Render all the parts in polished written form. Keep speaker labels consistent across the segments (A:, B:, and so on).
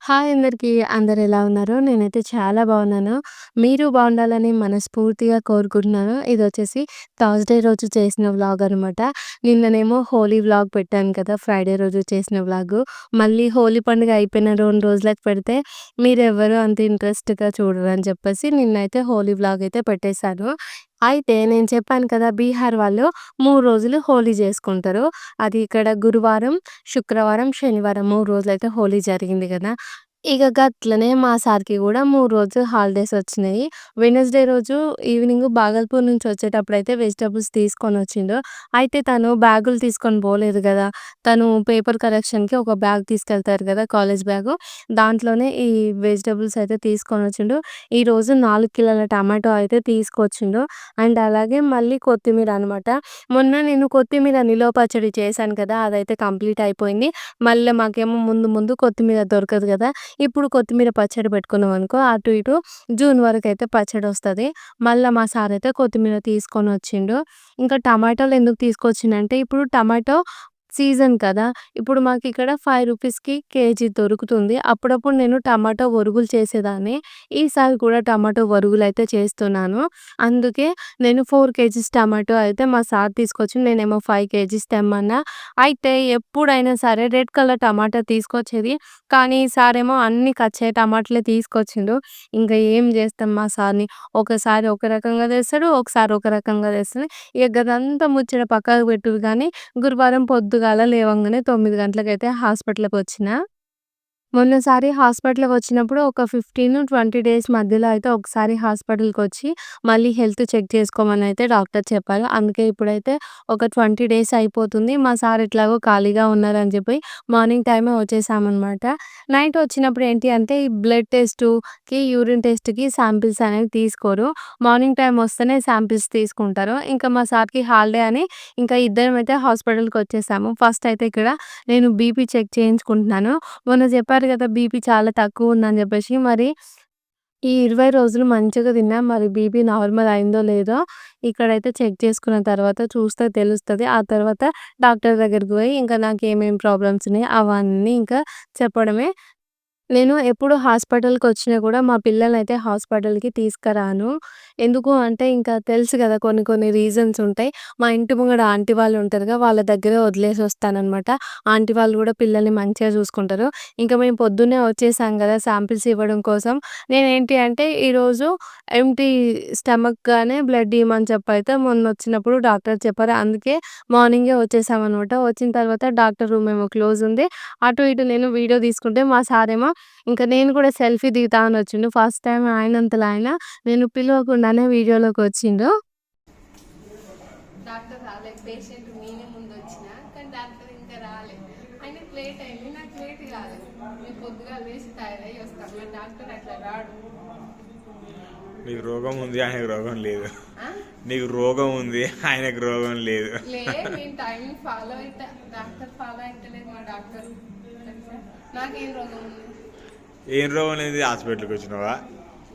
A: Hi అందరికీ. అందరెలా ఉన్నారు? నేనైతే చాలా బాగున్నాను. మీరు బాగుండాలని మనస్ఫూర్తిగా కోరుకుంటున్నాను. ఇదొచ్చేసి థర్స్‌డే రోజు చేసిన వ్లాగ్ అనమాట. నిన్ననేమో హోలీ వ్లాగ్ పెట్టాను కదా! ఫ్రైడే రోజు చేసిన వ్లాగు. మళ్ళీ హోలీ పండుగ అయిపోయిన 2 రోజులకి పెడితే మీరెవ్వరు అంత ఇంట్రెస్ట్‌గా చూడరని చెప్పేసి నిన్నైతే హోలీ వ్లాగ్ అయితే పెట్టేశాను. అయితే నేను చెప్పాను కదా! బీహార్ వాళ్ళు 3 రోజులు హోలీ జేసుకుంటారు. అది ఇక్కడ గురువారం, శుక్రవారం, శనివారం 3 రోజులైతే హోలీ జరిగింది గదా! ఇగ గట్లనే మా సార్‌కి గూడా 3 రోజులు హాలిడేస్ వచ్చినాయి. వెడ్నెస్‌డే రోజు ఈవినింగ్ బాగల్పూర్ నుంచి వచ్చేటప్పుడైతే వెజిటబుల్స్ తీసుకొనొచ్చిండు. అయితే తను బ్యాగులు తీసుకొని పోలేదు గదా! తను పేపర్ కరెక్షన్‌కి ఒక బ్యాగ్ తీసుకెళ్తారు గదా! College bag. దాంట్లోనే ఈ వెజిటబుల్స్ అయితే తీసుకొనొచ్చిండు. ఈరోజు 4 కిలోల టమాటో అయితే తీసుకొచ్చిండు. అండ్ అలాగే మళ్ళీ కొత్తిమీర అనమాట. మొన్న నేను కొత్తిమీర నిలవ పచ్చడి చేశాను కదా! అదైతే కంప్లీట్ అయిపోయింది. మళ్ళీ మాకేమో ముందు ముందు కొత్తిమీర దొరకదు గదా! ఇప్పుడు కొత్తిమీర పచ్చడి పెట్టుకున్నామనుకో అటు ఇటు జూన్ వరకైతే పచ్చడొస్తది. మళ్ళా మా సారయితే కొత్తిమీర తీసుకొనొచ్చిండు. ఇంకా టమాటాలు ఎందుకు తీసుకొచ్చిండంటే ఇప్పుడు టమాటో సీజన్ కదా! ఇప్పుడు మాకిక్కడ రూ. 5కి కేజీ దొరుకుతుంది. అప్పుడప్పుడు నేను టమాటో ఒరుగులు చేసేదాన్ని. ఈసారి కూడా టమాటో ఒరుగులైతే చేస్తున్నాను. అందుకే నేను 4 కేజీస్ టమాటో అయితే మా సార్ తీసుకొచ్చి నేనేమో 5 కేజీస్ తెమ్మన్నా. అయితే ఎప్పుడైనా సరే రెడ్ కలర్ టమాటా తీసుకొచ్చేది. కానీ ఈసారేమో అన్ని కచ్చే టమాటాలే తీసుకొచ్చిండు. ఇంక ఏం జేస్తాం మా సార్‌ని. ఒకసారి ఒక రకంగా తెస్తాడు. ఒకసారి ఒక రకంగా తెస్తాడు. ఇగ గదంతా ముచ్చట పక్కకు పెట్టురు గానీ గురువారం పొద్దుగాల లేవంగానే 9 గంటలకైతే హాస్పిటల్‌కొచ్చిన. మొన్నసారి హాస్పిటల్‌కొచ్చినప్పుడు ఒక 15-20 డేస్ మధ్యలో అయితే ఒకసారి హాస్పిటల్‌కొచ్చి మళ్ళీ హెల్త్ చెక్ చేసుకోమనైతే డాక్టర్ చెప్పారు. అందుకే ఇప్పుడైతే ఒక 20 డేస్ అయిపోతుంది. మా సార్ ఎట్లాగో ఖాళీగా ఉన్నారని చెప్పి మార్నింగ్ టైమే వచ్చేసామనమాట. నైట్ వచ్చినప్పుడు ఏంటి అంటే ఈ బ్లడ్ టెస్ట్‌కి, యూరిన్ టెస్ట్‌కి శాంపిల్స్ అనేవి తీసుకోరు. మార్నింగ్ టైమ్ వస్తేనే శాంపిల్స్ తీసుకుంటారు. ఇంకా మా సార్‌కి హాలిడే అని ఇంకా ఇద్దరమైతే హాస్పిటల్‌కొచ్చేసాము. ఫస్ట్ అయితే ఇక్కడ నేను బీపీ చెక్ చేయించుకుంటున్నాను. మొన్న చెప్పారు కదా! బీపీ చాలా తక్కువుందని జెప్పేసి. మరి ఈ 20 రోజులు మంచిగా తిన్నా. మరి బీపీ నార్మల్ అయిందో లేదో ఇక్కడైతే చెక్ చేసుకున్న తర్వాత చూస్తే తెలుస్తది. ఆ తర్వాత డాక్టర్ దగ్గరికి పోయి ఇంకా నాకేమేం ప్రాబ్లమ్స్ ఉన్నాయి అవన్నీ ఇంకా చెప్పడమే. నేను ఎప్పుడు హాస్పిటల్‌కొచ్చినా కూడా మా పిల్లలనైతే హాస్పిటల్‌కి తీసుకురాను. ఎందుకు అంటే ఇంకా తెలుసు గదా! కొన్ని కొన్ని రీజన్స్ ఉంటాయి. మా ఇంటి ముంగడ ఆంటీ వాళ్ళు ఉంటారుగా వాళ్ళ దగ్గరే వదిలేసి వస్తాననమాట. ఆంటీ వాళ్ళు గూడా పిల్లల్ని మంచిగా చూసుకుంటారు. ఇంకా మేము పొద్దున్నే వచ్చేసాం గదా! శాంపిల్స్ ఇవ్వడం కోసం. నేనేంటి అంటే ఈరోజు ఎంప్టీ స్టమక్‌గానే బ్లడ్ ఇయ్యమని చెప్పైతే మొన్నొచ్చినప్పుడు డాక్టర్ చెప్పారు. అందుకే మార్నింగే వచ్చేసామనమాట. వచ్చిన తర్వాత డాక్టర్ రూమ్ ఏమో క్లోజ్ ఉంది. అటు ఇటు నేను వీడియో తీసుకుంటే మా సారేమో ఇంక నేను కూడా సెల్ఫీ దిగుతా అని వచ్చిండు. ఫస్ట్ టైమ్ ఆయనంతల ఆయన నేను పిలవకుండానే వీడియోలోకొచ్చిండు. డాక్టర్ రాలే. పేషెంట్ నేనే ముందొచ్చిన. కానీ డాక్టర్ ఇంకా రాలే. ఆయనకి లేట్ అయింది. నాకు లేట్ కాలేదు. నేను పొద్దుగాల లేచి తయారయ్యి వస్తాను. మరి డాక్టర్ అట్లా రాడు.
B: నీకు రోగం ఉంది, ఆయనకు రోగం లేదు.
A: ఆ?
B: నీకు రోగం ఉంది, ఆయనకు రోగం లేదు.
A: నేను టైమింగ్ ఫాలో అయితే డాక్టర్ ఫాలో అయితలేదు మా డాక్టర్. నాకేం రోగం ఉంది?
B: ఏం రోగం లేదు, హాస్పిటల్కి వచ్చినావా?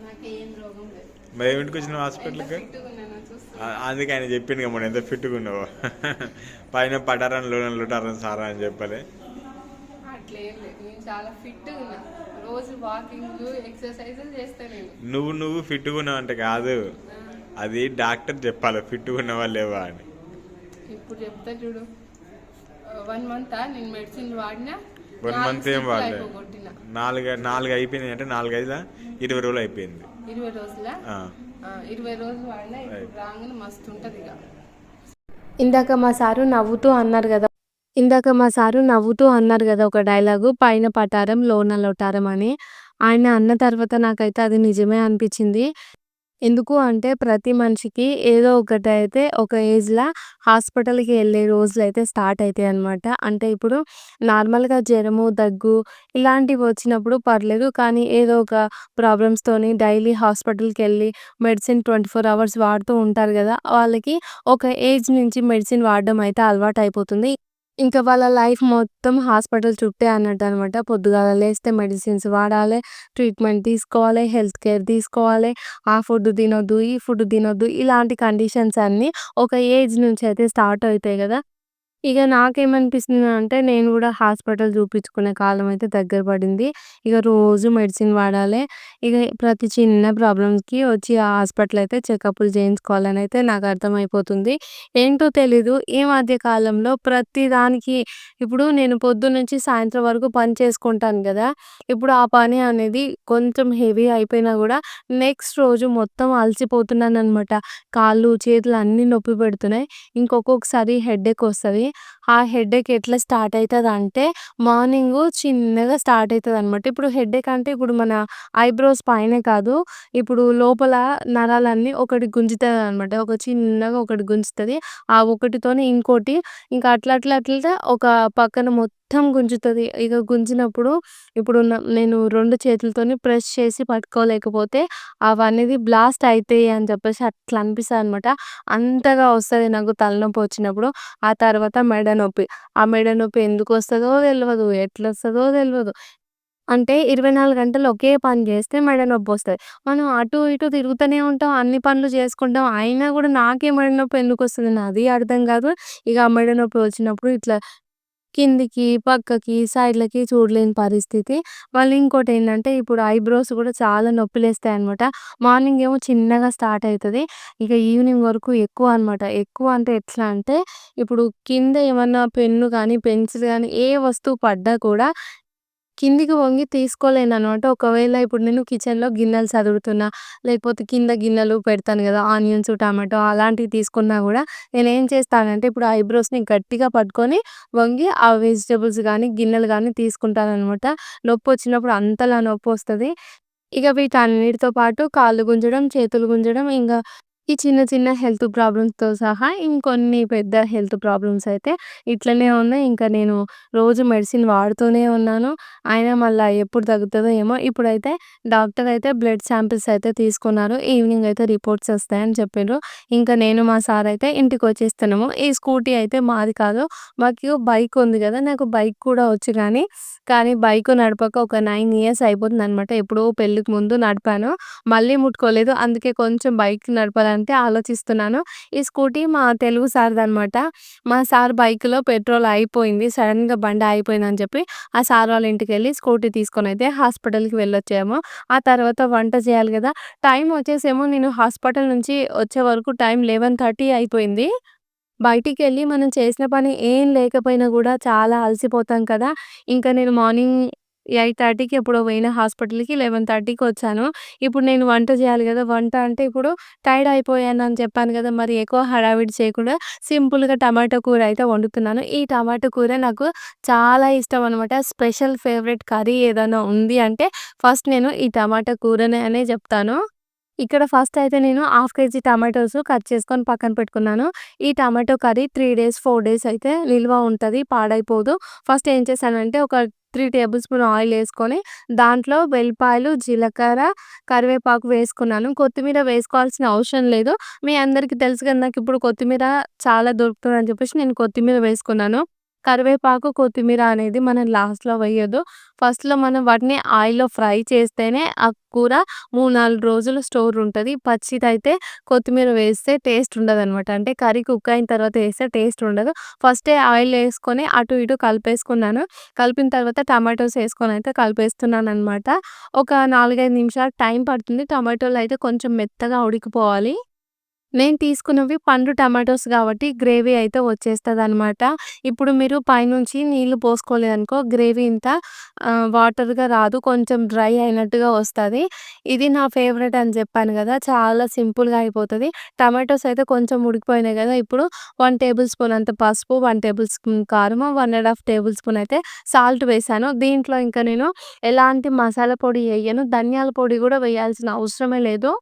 A: నాకేం రోగం లేదు.
B: మరి ఏమిటికి వచ్చినావు హాస్పిటల్కి? అందుకే ఆయన చెప్పిండు మనం ఎంత ఫిట్గా ఉన్నావో. పైన పటారని లోన లుటారని సారా అని చెప్పలే.
A: అట్లేం లేదు. నేను చాలా ఫిట్గా ఉన్నా. రోజు వాకింగ్ ఎక్సర్సైజులు చేస్తా నేను.
B: నువ్వు ఫిట్గా ఉన్నావు అంటే కాదు, అది డాక్టర్ చెప్పాలి ఫిట్గా ఉన్నావా లేవా అని.
A: ఇప్పుడు చెప్తా చూడు. 1 మంత్ నేను మెడిసిన్ వాడినా.
B: 1 మంత్ ఏం వాడలేదు. నాలుగు అయిపోయింది అంటే 4-5 20 రోజులు అయిపోయింది.
A: 20 రోజులా? 20 రోజులు వాడినా. ఇప్పుడు రాగానే మస్తు ఉంటుంది ఇక. ఇందాక మా సారు నవ్వుతూ అన్నారు గదా! ఒక డైలాగు పైన పటారం లోన లొటారం అని. ఆయన అన్న తర్వాత నాకైతే అది నిజమే అనిపిచ్చింది. ఎందుకు అంటే ప్రతి మనిషికి ఏదో ఒకటైతే ఒక ఏజ్‌ల హాస్పిటల్‌కి ఎళ్ళే రోజులైతే స్టార్ట్ అయితాయన్నమాట. అంటే ఇప్పుడు నార్మల్‌గా జ్వరము, దగ్గు ఇలాంటివి వచ్చినప్పుడు పర్లేదు. కానీ ఏదో ఒక ప్రాబ్లమ్స్‌తోని డైలీ హాస్పిటల్‌కెళ్ళి మెడిసిన్ 24 అవర్స్ వాడుతూ ఉంటారు గదా! వాళ్ళకి ఒక ఏజ్ నుంచి మెడిసిన్ వాడడం అయితే అలవాటయిపోతుంది. ఇంకా వాళ్ళ లైఫ్ మొత్తం హాస్పిటల్ చుట్టే అన్నట్టనమాట. పొద్దుగాల లేస్తే మెడిసిన్స్ వాడాలే, ట్రీట్మెంట్ తీసుకోవాలి, హెల్త్ కేర్ తీసుకోవాలి. ఆ ఫుడ్ తినొద్దు, ఈ ఫుడ్ తినొద్దు ఇలాంటి కండిషన్స్ అన్నీ ఒక ఏజ్ నుంచి అయితే స్టార్ట్ అయితాయి గదా! ఇగ నాకేమనిపిస్తుందంటే, నేను గూడా హాస్పిటల్ జూపించుకునే కాలం అయితే దగ్గర పడింది. ఇగ రోజు మెడిసిన్ వాడాలే. ఇగ ప్రతి చిన్న ప్రాబ్లమ్స్‌కి వచ్చి ఆ హాస్పిటల్ అయితే చెకప్‌లు చేయించుకోవాలనైతే నాకు అర్థమైపోతుంది. ఏంటో తెలీదు, ఈ మధ్య కాలంలో ప్రతి దానికి ఇప్పుడు నేను పొద్దున్నుంచి సాయంత్రం వరకు పని చేసుకుంటాను గదా! ఇప్పుడు ఆ పని అనేది కొంచెం హెవీ అయిపోయినా గూడా నెక్స్ట్ రోజు మొత్తం అలసిపోతున్నాననమాట. కాళ్ళు, చేతులు అన్నీ నొప్పి పెడుతున్నాయి. ఇంకొక్కొక్కసారి హెడేకొస్తది. ఆ హెడేక్ ఎట్లా స్టార్ట్ అయితదంటే, మార్నింగు చిన్నగా స్టార్ట్ అయితదనమాట. ఇప్పుడు హెడేక్ అంటే ఇప్పుడు మన ఐబ్రోస్ పైనే కాదు, ఇప్పుడు లోపల నరాలన్నీ ఒకటి గుంజుతదనమాట. ఒక చిన్నగా ఒకటి గుంజుతది. ఆ ఒకటితోని ఇంకోటి ఇంకా అట్లా అట్లా అట్లా ఒక పక్కన మొత్తం గుంజుతది. ఇగ గుంజినప్పుడు ఇప్పుడు నేను 2 చేతులతోని ప్రెస్ చేసి పట్టుకోలేకపోతే అవనేది బ్లాస్ట్ అయితాయి అని చెప్పేసి అట్లా అనిపిస్తదనమాట. అంతగా వస్తది నాకు తలనొప్పొచ్చినప్పుడు. ఆ తర్వాత మెడ నొప్పి. ఆ మెడ నొప్పి ఎందుకొస్తదో తెలవదు. ఎట్లొస్తదో తెలవదు. అంటే 24 గంటలు ఒకే పని జేస్తే మెడ నొప్పొస్తది. మనం అటు ఇటు తిరుగుతూనే ఉంటాం. అన్ని పనులు చేసుకుంటాం. అయినా గూడా నాకే మెడ నొప్పి ఎందుకొస్తది నాది అర్థం గాదు. ఇగ ఆ మెడ నొప్పి వచ్చినప్పుడు ఇట్లా కిందికి, పక్కకి, సైడ్‌లకి చూడలేని పరిస్థితి. మళ్ళీ ఇంకోటేంటంటే, ఇప్పుడు ఐబ్రోస్ గూడా చాలా నొప్పిలేస్తాయనమాట. మార్నింగ్ ఏమో చిన్నగా స్టార్ట్ అయితది. ఇక ఈవినింగ్ వరకు ఎక్కువ అనమాట. ఎక్కువ అంటే ఎట్లా అంటే, ఇప్పుడు కింద ఏమన్నా పెన్ను గానీ, పెన్సిల్ గానీ ఏ వస్తువు పడ్డా కూడా కిందికి వంగి తీసుకోలేననమాట. ఒకవేళ ఇప్పుడు నేను కిచెన్‌లో గిన్నెలు సదురుతున్నా, లేకపోతే కింద గిన్నెలు పెడతాను గదా! ఆనియన్స్, టమాటో అలాంటివి తీసుకున్నా గూడా నేనేం చేస్తానంటే ఇప్పుడు ఐబ్రోస్‌ని గట్టిగా పట్టుకొని వంగి ఆ వెజిటబుల్స్ గానీ, గిన్నెలు గానీ తీసుకుంటాననమాట. నొప్పొచ్చినప్పుడు అంతలా నొప్పొస్తది. ఇక వీటన్నిటితో పాటు కాళ్ళు గుంజడం, చేతులు గుంజడం, ఇంగ ఈ చిన్న చిన్న హెల్త్ ప్రాబ్లమ్స్‌తో సహా ఇంకొన్ని పెద్ద హెల్త్ ప్రాబ్లమ్స్ అయితే ఇట్లనే ఉన్నాయి. ఇంకా నేను రోజు మెడిసిన్ వాడుతూనే ఉన్నాను. అయినా మళ్ళా ఎప్పుడు తగ్గుతదో ఏమో! ఇప్పుడైతే డాక్టర్ అయితే బ్లడ్ శాంపిల్స్ అయితే తీసుకున్నారు. ఈవినింగ్ అయితే రిపోర్ట్స్ వస్తాయని చెప్పిండ్రు. ఇంకా నేను మా సార్ అయితే ఇంటికొచ్చేస్తున్నాము. ఈ స్కూటీ అయితే మాది కాదు. మాకు బైక్ ఉంది గదా! నాకు బైక్ కూడా వచ్చు కానీ బైక్ నడపక ఒక 9 ఇయర్స్ అయిపోతుందనమాట. ఎప్పుడో పెళ్ళికి ముందు నడిపాను. మళ్ళీ ముట్టుకోలేదు. అందుకే కొంచెం బైక్ నడపాలంటే ఆలోచిస్తున్నాను. ఈ స్కూటీ మా తెలుగు సార్‌దనమాట. మా సార్ బైక్‌లో పెట్రోల్ అయిపోయింది. సడెన్‌గా బండి ఆగిపోయిందని చెప్పి, ఆ సార్ వాళ్ళ ఇంటికెళ్ళి స్కూటీ తీసుకొనైతే హాస్పిటల్‌కి వెళ్ళొచ్చాము. ఆ తర్వాత వంట చేయాలి గదా! టైం వచ్చేసేమో నేను హాస్పిటల్ నుంచి వచ్చే వరకు టైం 11:30 అయిపోయింది. బయటికెళ్ళి మనం చేసిన పని ఏం లేకపోయినా గూడా చాలా అలసిపోతాం కదా! ఇంకా నేను మార్నింగ్ 8:30కి ఎప్పుడో పోయిన హాస్పిటల్‌కి 11:30కి వచ్చాను. ఇప్పుడు నేను వంట చేయాలి గదా! వంట అంటే ఇప్పుడు టైర్డ్ అయిపోయానని చెప్పాను గదా! మరి ఎక్కువ హడావిడి చేయకుండా సింపుల్‌గా టమాటో కూర అయితే వండుతున్నాను. ఈ టమాటో కూర నాకు చాలా ఇష్టం అనమాట. స్పెషల్ ఫేవరెట్ కర్రీ ఏదైనా ఉంది అంటే ఫస్ట్ నేను ఈ టమాటా కూరనే అనే జెప్తాను. ఇక్కడ ఫస్ట్ అయితే నేను హాఫ్ కేజీ టమాటోస్ కట్ చేసుకొని పక్కన పెట్టుకున్నాను. ఈ టమాటో కర్రీ 3 డేస్, 4 డేస్ అయితే నిల్వ ఉంటది. పాడైపోదు. ఫస్ట్ ఏం చేశానంటే ఒక 3 టేబుల్ స్పూన్ ఆయిల్ ఏసుకొని దాంట్లో వెల్లిపాయలు, జీలకర్ర, కరివేపాకు వేసుకున్నాను. కొత్తిమీర వేసుకోవాల్సిన అవసరం లేదు. మీ అందరికీ తెలుసు కదా! నాకిప్పుడు కొత్తిమీర చాలా దొరుకుతదని చెప్పేసి నేను కొత్తిమీర వేసుకున్నాను. కరివేపాకు, కొత్తిమీర అనేది మనం లాస్ట్‌లో వేయొద్దు. ఫస్ట్‌లో మనం వాటిని ఆయిల్‌లో ఫ్రై చేస్తేనే ఆ కూర 3, 4 రోజులు స్టోర్ ఉంటది. పచ్చిదైతే కొత్తిమీర వేస్తే టేస్ట్ ఉండదనమాట. అంటే కర్రీ కుక్ అయిన తర్వాత ఏస్తే టేస్ట్ ఉండదు. ఫస్టే ఆయిల్ ఏసుకొని అటు ఇటు కలిపేసుకున్నాను. కలిపిన తర్వాత టమాటోస్ ఏసుకొనైతే కలిపేస్తున్నాననమాట. ఒక 4, 5 నిమిషాలు టైం పడుతుంది. టమాటోలయితే కొంచెం మెత్తగా ఉడికిపోవాలి. నేను తీసుకున్నవి పండు టమాటోస్ గాబట్టి గ్రేవీ అయితే వచ్చేస్తదనమాట. ఇప్పుడు మీరు పైనుంచి నీళ్లు పోసుకోలేదనుకో గ్రేవీ ఇంత వాటర్‌గా రాదు. కొంచెం డ్రై అయినట్టుగా వస్తది. ఇది నా ఫేవరెట్ అని జెప్పాను గదా! చాలా సింపుల్‌గా అయిపోతది. టమాటోస్ అయితే కొంచెం ఉడికిపోయినాయి గదా! ఇప్పుడు 1 టేబుల్ స్పూన్ అంత పసుపు, 1 టేబుల్ స్పూన్ కారము, 1 ½ టేబుల్ స్పూన్ అయితే సాల్ట్ వేశాను. దీంట్లో ఇంకా నేను ఎలాంటి మసాలా పొడి ఎయ్యను. ధనియాల పొడి గూడా వేయాల్సిన అవసరమే లేదు.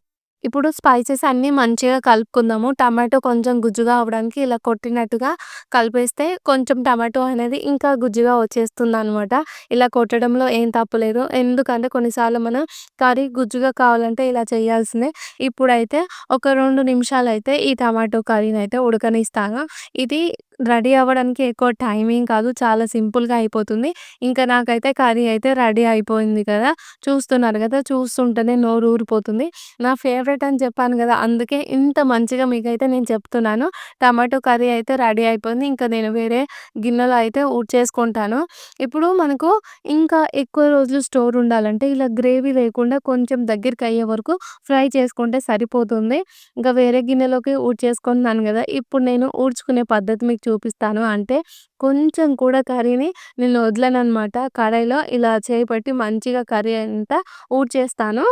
A: ఇప్పుడు స్పైసెస్ అన్నీ మంచిగా కలుపుకుందాము. టమాటో కొంచెం గుజ్జుగా అవ్వడానికి ఇలా కొట్టినట్టుగా కలిపేస్తే కొంచెం టమాటో అనేది ఇంకా గుజ్జుగా వచ్చేస్తుందనమాట. ఇలా కొట్టడంలో ఏం తప్పు లేదు. ఎందుకంటే కొన్నిసార్లు మనం కర్రీ గుజ్జుగా కావాలంటే ఇలా చేయాల్సిందే. ఇప్పుడైతే ఒక 2 నిమిషాలైతే ఈ టమాటో కర్రీనైతే ఉడకనిస్తాను. ఇది రెడీ అవ్వడానికి ఎక్కువ టైం ఏం కాదు. చాలా సింపుల్‌గా అయిపోతుంది. ఇంకా నాకైతే కర్రీ అయితే రెడీ అయిపోయింది కదా! చూస్తున్నారు కదా! చూస్తుంటేనే నోరు ఊరిపోతుంది. నా ఫేవరెట్ అని చెప్పాను గదా! అందుకే ఇంత మంచిగా మీకైతే నేను చెప్తున్నాను. టమాటో కర్రీ అయితే రెడీ అయిపోయింది. ఇంకా నేను వేరే గిన్నెలో అయితే ఊడ్చేసుకుంటాను. ఇప్పుడు మనకు ఇంకా ఎక్కువ రోజులు స్టోర్ ఉండాలంటే ఇలా గ్రేవీ లేకుండా కొంచెం దగ్గరికయ్యే వరకు ఫ్రై చేసుకుంటే సరిపోతుంది. ఇంకా వేరే గిన్నెలోకి ఊడ్చేసుకుంటున్నాను గదా! ఇప్పుడు నేను ఊడ్చుకునే పద్ధతి మీకు చూపిస్తాను. అంటే కొంచెం కూడా కర్రీని నేను వదలననమాట. కడాయిలో ఇలా చేయి పెట్టి మంచిగా కర్రీ అంతా ఊడ్చేస్తాను.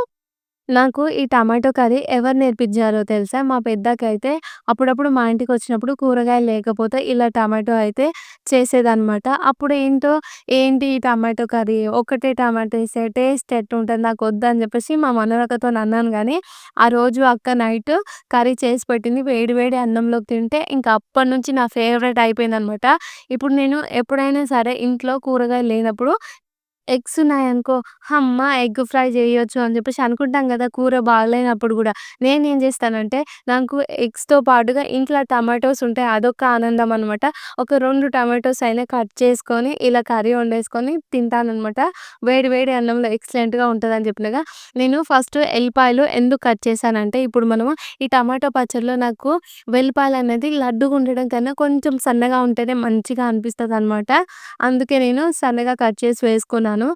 A: నాకు ఈ టమాటో కర్రీ ఎవరు నేర్పించారో తెలుసా? మా పెద్దక్కయితే అప్పుడప్పుడు మా ఇంటికొచ్చినప్పుడు కూరగాయలు లేకపోతే ఇలా టమాటో అయితే చేసేదనమాట. అప్పుడు "ఏంటి ఈ టమాటో కర్రీ? ఒక్కటే టమాటో ఏస్తే టేస్ట్ ఎట్టుంటది? నాకొద్దని" చెప్పేసి మా మనవరాలతోని అన్నాను గానీ, ఆ రోజు అక్క నైట్ కర్రీ చేసి పెట్టింది. వేడి వేడి అన్నంలోకి తింటే ఇంక అప్పటినుంచి నా ఫేవరెట్ అయిపోయిందనమాట. ఇప్పుడు నేను ఎప్పుడైనా సరే ఇంట్లో కూరగాయలు లేనప్పుడు ఎగ్స్ ఉన్నాయనుకో, హమ్మా! ఎగ్ ఫ్రై జేయొచ్చు అని జెప్పేసి అనుకుంటాం గదా! కూర బాగాలేనప్పుడు గూడా. నేనేం జేస్తానంటే, నాకు ఎగ్స్‌తో పాటుగా ఇంట్లో టమాటోస్ ఉంటాయి. అదొక ఆనందం అనమాట. ఒక 2 టమాటోస్ అయినా కట్ చేసుకొని, ఇలా కర్రీ వండేసుకొని తింటాననమాట. వేడి వేడి అన్నంలో ఎక్సలెంట్‌గా ఉంటదని జెప్పినగా. నేను ఫస్ట్ ఎల్లిపాయలు ఎందుకు కట్ చేశానంటే, ఇప్పుడు మనము ఈ టమాటో పచ్చడిలో నాకు వెల్లిపాయలనేది లడ్డుగుండడం కన్నా కొంచెం సన్నగా ఉంటేనే మంచిగా అనిపిస్తదనమాట. అందుకే నేను సన్నగా కట్ చేసి వేసుకున్నాను.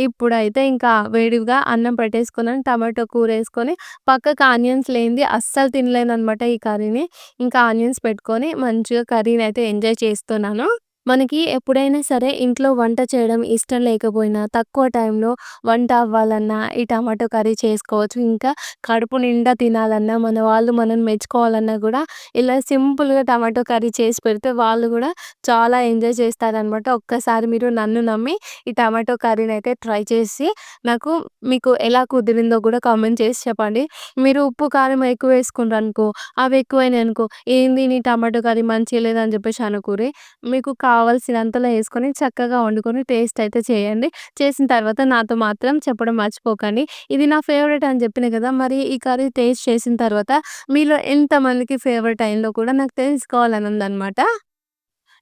A: ఇప్పుడైతే ఇంకా వేడిగా అన్నం పెట్టేసుకున్నాను. టమాటో కూరేసుకొని పక్కకు ఆనియన్స్ లేనిది అస్సలు తినలేననమాట ఈ కర్రీని. ఇంకా ఆనియన్స్ పెట్టుకొని మంచిగా కర్రీనైతే ఎంజాయ్ చేస్తున్నాను. మనకి ఎప్పుడైనా సరే ఇంట్లో వంట చేయడం ఇష్టం లేకపోయినా, తక్కువ టైంలో వంట అవ్వాలన్నా ఈ టమాటో కర్రీ చేసుకోవచ్చు. ఇంకా కడుపు నిండా తినాలన్నా, మన వాళ్ళు మనల్ని మెచ్చుకోవాలన్నా గూడా ఇలా సింపుల్‌గా టమాటో కర్రీ చేసి పెడితే వాళ్ళు గూడా చాలా ఎంజాయ్ చేస్తారనమాట. ఒక్కసారి మీరు నన్ను నమ్మి ఈ టమాటో కర్రీనైతే ట్రై చేసి నాకు మీకు ఎలా కుదిరిందో గూడా కామెంట్ చేసి చెప్పండి. మీరు ఉప్పు, కారం ఎక్కువేసుకుర్రనుకో, అవి ఎక్కువైనాయనుకో, "ఏంది నీ టమాటో కర్రీ మంచిగా లేదని" జెప్పేసి అనుకుర్రి. మీకు కావాల్సినంతలో యేసుకొని చక్కగా వండుకొని టేస్ట్ అయితే చేయండి. చేసిన తర్వాత నాతో మాత్రం చెప్పడం మర్చిపోకండి. ఇది నా ఫేవరెట్ అని జెప్పిన గదా! మరి ఈ కర్రీ టేస్ట్ చేసిన తర్వాత మీలో ఎంతమందికి ఫేవరెట్ అయిందో కూడా నాకు తెలుసుకోవాలని ఉందనమాట.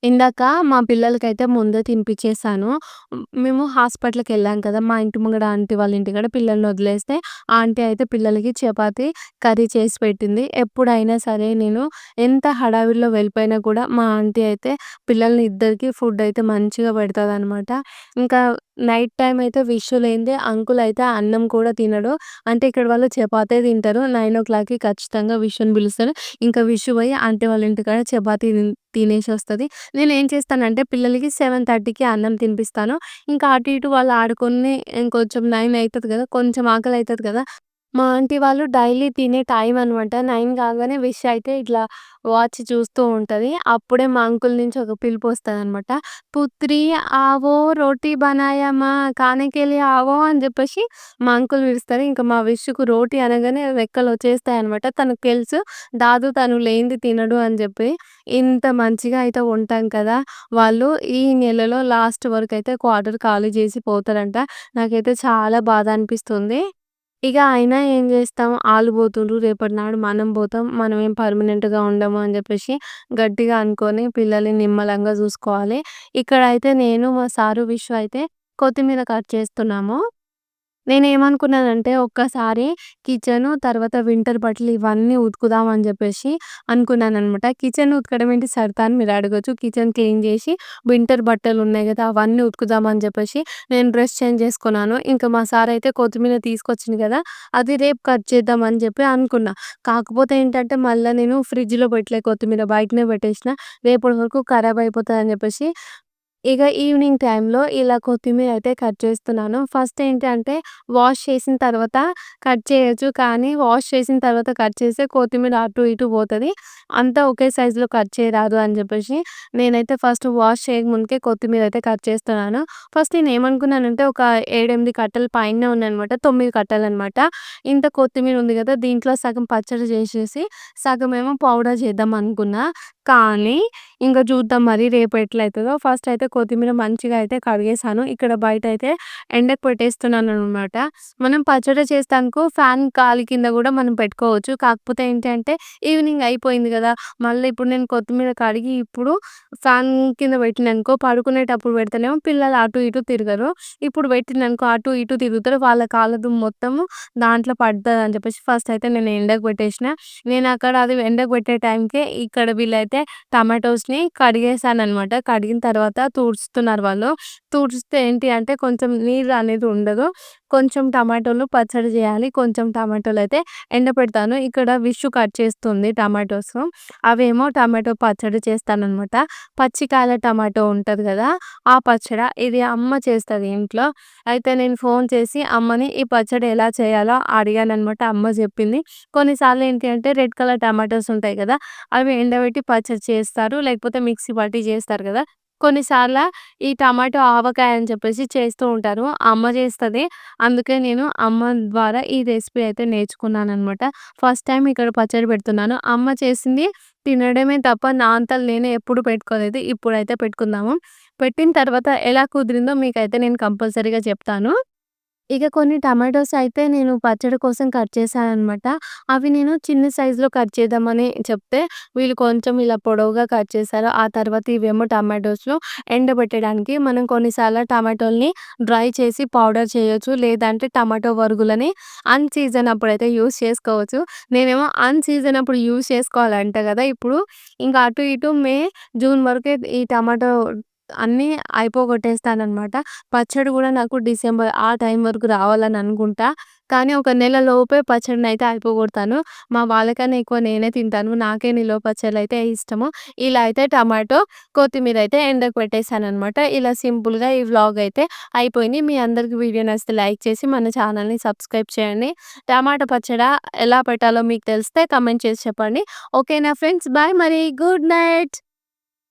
A: ఇందాక మా పిల్లలకైతే ముందే తినిపిచ్చేసాను. మేము హాస్పిటల్‌కెళ్ళాం కదా! మా ఇంటి ముంగడ ఆంటీ వాళ్ళ ఇంటికాడ పిల్లల్ని వదిలేస్తే, ఆంటీ అయితే పిల్లలకి చపాతీ, కర్రీ చేసి పెట్టింది. ఎప్పుడైనా సరే నేను ఎంత హడావిడిలో వెళ్ళిపోయినా కూడా మా ఆంటీ అయితే పిల్లల్ని ఇద్దరికీ ఫుడ్ అయితే మంచిగా పెడతదనమాట. ఇంకా నైట్ టైమ్ అయితే విషు లేనిదే అంకుల్ అయితే అన్నం కూడా తినడు. అంటే ఇక్కడ వాళ్ళు చపాతే తింటారు. 9:00కి ఖచ్చితంగా విషుని పిలుస్తాడు. ఇంకా విషు పోయి ఆంటీ వాళ్ళ ఇంటికాడ చపాతీ తినేసొస్తది. నేనేం చేస్తానంటే పిల్లలకి 7:30కి అన్నం తినిపిస్తాను. ఇంకా అటు ఇటు వాళ్ళు ఆడుకొని ఇంకొంచెం 9 అయితది కదా! కొంచెం ఆకలైతది కదా! మా ఆంటీ వాళ్ళు డైలీ తినే టైం అనమాట. 9 కాగానే విష్ అయితే ఇట్లా వాచ్ చూస్తూ ఉంటది. అప్పుడే మా అంకుల్ నుంచి ఒక పిలుపొస్తదనమాట. "పుత్రి ఆవో రోటీ బనాయా మా ఖానే కే లియే ఆవో" అని చెప్పేసి మా అంకుల్ పిలుస్తారు. ఇంకా మా విష్‌కు రోటీ అనగానే రెక్కలొచ్చేస్తాయనమాట. తనకు తెలుసు దాదు తను లేనిది తినడు అని చెప్పి. ఇంత మంచిగా అయితే ఉంటాం కదా! వాళ్ళు ఈ నెలలో లాస్ట్ వరకైతే క్వార్టర్ ఖాళీ చేసి పోతారంట. నాకైతే చాలా బాధ అనిపిస్తుంది. ఇగ అయినా ఏం జేస్తాం, ఆళ్ళు బోతుండ్రు, రేపటి నాడు మనం బోతాం. మనమేం పర్మనెంట్‌గా ఉండము అని జెప్పేసి గట్టిగా అనుకోని పిల్లల్ని నిమ్మలంగా జూసుకోవాలి. ఇక్కడైతే నేను, మా సారు, విశ్వ అయితే కొత్తిమీర కట్ చేస్తున్నాము. నేనేమనుకున్నానంటే ఒక్కసారి కిచెను, తర్వాత వింటర్ బట్టలు ఇవన్నీ ఉతుకుదాం అని జెప్పేసి అనుకున్నాననమాట. కిచెన్ ఉతకడం ఏంటి సరదా అని మీరు అడగొచ్చు. కిచెన్ క్లీన్ జేసి వింటర్ బట్టలున్నాయి గదా! అవన్నీ ఉతుకుదాం అని జెప్పేసి నేను డ్రెస్ చేంజ్ చేసుకున్నాను. ఇంకా మా సారయితే కొత్తిమీర తీసుకొచ్చిండు గదా! అది రేపు కట్ చేద్దాం అని జెప్పి అనుకున్నా. కాకపోతే ఏంటంటే మళ్ళా నేను ఫ్రిడ్జ్‌లో పెట్టలే కొత్తిమీర బయటనే పెట్టేసిన. రేపటి వరకు ఖరాబ్ అయిపోతదని జెప్పేసి ఇగ ఈవినింగ్ టైంలో ఇలా కొత్తిమీర అయితే కట్ చేస్తున్నాను. ఫస్ట్ ఏంటంటే వాష్ చేసిన తర్వాత కట్ చేయొచ్చు. కానీ వాష్ చేసిన తర్వాత కట్ చేస్తే కొత్తిమీర అటు ఇటు పోతది. అంతా ఒకే సైజులో కట్ చేయరాదు అని చెప్పేసి నేనైతే ఫస్ట్ వాష్ చేయకముందుకే కొత్తిమీర అయితే కట్ చేస్తున్నాను. ఫస్ట్ నేనేమనుకున్నానంటే ఒక 7, 8 కట్టలు పైనే ఉన్నాయన్నమాట. 9 కట్టలన్నమాట. ఇంత కొత్తిమీర ఉంది కదా! దీంట్లో సగం పచ్చడి చేసేసి సగమేమో పౌడర్ చేద్దాం అనుకున్నా. కానీ ఇంక చూద్దాం మరి రేపు ఎట్లయితదో. ఫస్ట్ అయితే కొత్తిమీర మంచిగా అయితే కడిగేసాను. ఇక్కడ బయటైతే ఎండకు పెట్టేస్తున్నాననమాట. మనం పచ్చడి చేస్తానికి ఫ్యాన్ గాలి కింద గూడా మనం పెట్టుకోవచ్చు. కాకపోతే ఏంటి అంటే ఈవినింగ్ అయిపోయింది గదా! మళ్ళీ ఇప్పుడు నేను కొత్తిమీర కడిగి ఇప్పుడు ఫ్యాన్ కింద పెట్టిననుకో పడుకునేటప్పుడు పెడితేనేమో పిల్లలు అటు ఇటు తిరగరు. ఇప్పుడు పెట్టిననుకో అటు ఇటు తిరుగుతారు. వాళ్ళ కాళ్ళ దుమ్ము మొత్తము దాంట్లో పడతదని చెప్పేసి ఫస్ట్ అయితే నేను ఎండకు పెట్టేసిన. నేనక్కడ అది ఎండకు పెట్టే టైంకే ఇక్కడ వీళ్ళైతే టమాటోస్‌ని కడిగేసాననమాట. కడిగిన తర్వాత తుడుస్తున్నారు వాళ్ళు. తుడిస్తే ఏంటి అంటే కొంచెం నీరు అనేది ఉండదు. కొంచెం టమాటోలు పచ్చడి చేయాలి. కొంచెం టమాటోలయితే ఎండపెడతాను. ఇక్కడ విషు కట్ చేస్తుంది టమాటోస్. అవేమో టమాటో పచ్చడి చేస్తాననమాట. పచ్చికాయల టమాటో ఉంటది గదా! ఆ పచ్చడ. ఇది అమ్మ చేస్తది ఇంట్లో. అయితే నేను ఫోన్ చేసి అమ్మని ఈ పచ్చడి ఎలా చేయాలో అడిగాననమాట. అమ్మ చెప్పింది. కొన్నిసార్లు ఏంటి అంటే రెడ్ కలర్ టమాటోస్ ఉంటాయి గదా! అవి ఎండబెట్టి పచ్చడి చేస్తారు. లేకపోతే మిక్సీ పట్టి చేస్తారు గదా! కొన్నిసార్ల ఈ టమాటో ఆవకాయ అని చెప్పేసి చేస్తూ ఉంటారు. అమ్మ చేస్తది. అందుకే నేను అమ్మ ద్వారా ఈ రెసిపీ అయితే నేర్చుకున్నాననమాట. ఫస్ట్ టైమ్ ఇక్కడ పచ్చడి పెడుతున్నాను. అమ్మ చేసింది తినడమే తప్ప నా అంతట నేను ఎప్పుడు పెట్టుకోలేదు. ఇప్పుడైతే పెట్టుకుందాము. పెట్టిన తర్వాత ఎలా కుదిరిందో మీకైతే నేను కంపల్సరీగా చెప్తాను. ఇక కొన్ని టమాటోస్ అయితే నేను పచ్చడి కోసం కట్ చేశాననమాట. అవి నేను చిన్న సైజులో కట్ చేద్దామని చెప్తే, వీళ్ళు కొంచెం ఇలా పొడవుగా కట్ చేశారు. ఆ తర్వాత ఇవేమో టమాటోస్‌లో ఎండబెట్టడానికి మనం కొన్నిసార్లు టమాటోల్ని డ్రై చేసి పౌడర్ చేయొచ్చు. లేదంటే టమాటో వరుగులని అన్ సీజన్ అప్పుడైతే యూజ్ చేసుకోవచ్చు. నేనేమో అన్ సీజన్ అప్పుడు యూజ్ చేసుకోవాలంట గదా! ఇప్పుడు ఇంకా అటు ఇటు మే, జూన్ వరకే ఈ టమాటో అన్నీ అయిపోగొట్టేస్తాననమాట. పచ్చడి గూడా నాకు డిసెంబర్ ఆ టైం వరకు రావాలని అనుకుంటా. కానీ ఒక నెల లోపే పచ్చడినైతే అయిపోగొడతాను. మా వాళ్ళకన్నా ఎక్కువ నేనే తింటాను. నాకే నిలువ పచ్చళ్ళైతే ఇష్టము. ఇలా అయితే టమాటో, కొత్తిమీర అయితే ఎండకు పెట్టేసాననమాట. ఇలా సింపుల్‌గా ఈ వ్లాగ్ అయితే అయిపోయింది. మీ అందరికి వీడియో నచ్చితే లైక్ చేసి మన ఛానల్‌ని సబ్స్క్రైబ్ చేయండి. టమాటా పచ్చడ ఎలా పెట్టాలో మీకు తెలిస్తే కామెంట్ చేసి చెప్పండి. ఓకేనా ఫ్రెండ్స్? బాయ్ మరి. Good night.